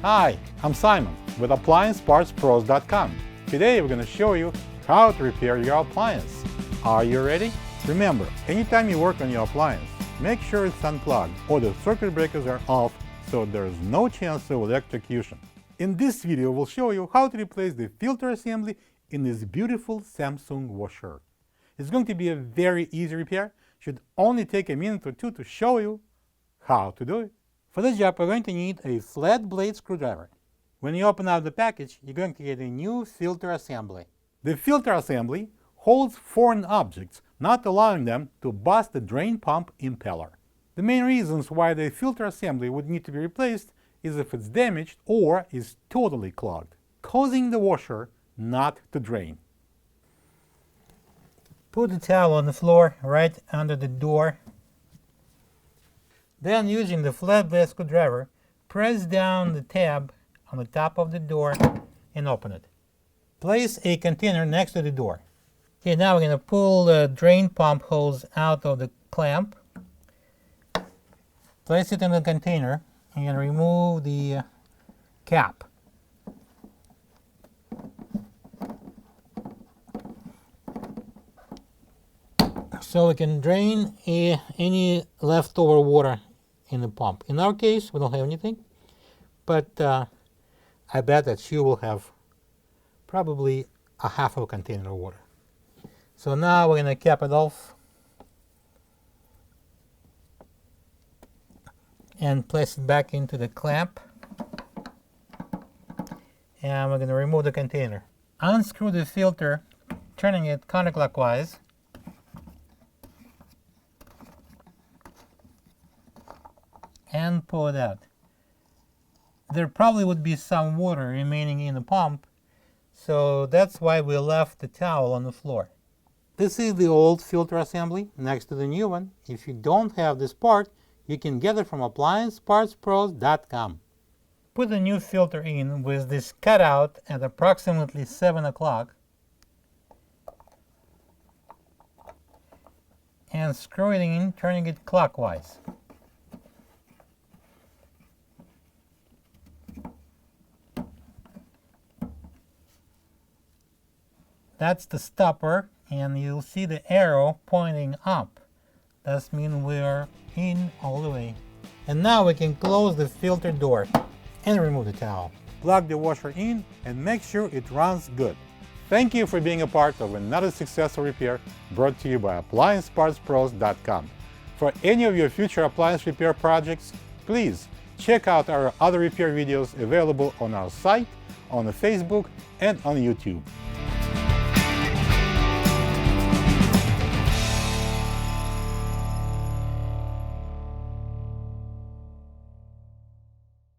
Hi, I'm Simon with AppliancePartsPros.com. Today we're going to show you how to repair your appliance. Are you ready? Remember, anytime you work on your appliance, make sure it's unplugged or the circuit breakers are off so there is no chance of electrocution. In this video, we'll show you how to replace the filter assembly in this beautiful Samsung washer. It's going to be a very easy repair. Should only take a minute or two to show you how to do it. For this job, we're going to need a flat blade screwdriver. When you open up the package, you're going to get a new filter assembly. The filter assembly holds foreign objects, not allowing them to bust the drain pump impeller. The main reasons why the filter assembly would need to be replaced is if it's damaged or is totally clogged, causing the washer not to drain. Put the towel on the floor right under the door. Then, using the flat blade screwdriver, press down the tab on the top of the door and open it. Place a container next to the door. Okay, now we're going to pull the drain pump hose out of the clamp. Place it in the container and remove the cap. So we can drain any leftover water in the pump. In our case, we don't have anything, but I bet that you will have probably a half of a container of water. So now we're going to cap it off and place it back into the clamp. And we're going to remove the container. Unscrew the filter, turning it counterclockwise. And pull it out. There probably would be some water remaining in the pump, so that's why we left the towel on the floor. This is the old filter assembly next to the new one. If you don't have this part, you can get it from AppliancePartsPros.com. Put the new filter in with this cutout at approximately 7 o'clock and screw it in, turning it clockwise. That's the stopper, and you'll see the arrow pointing up. That means we're in all the way. And now we can close the filter door and remove the towel. Plug the washer in and make sure it runs good. Thank you for being a part of another successful repair brought to you by AppliancePartsPros.com. For any of your future appliance repair projects, please check out our other repair videos available on our site, on Facebook, and on YouTube.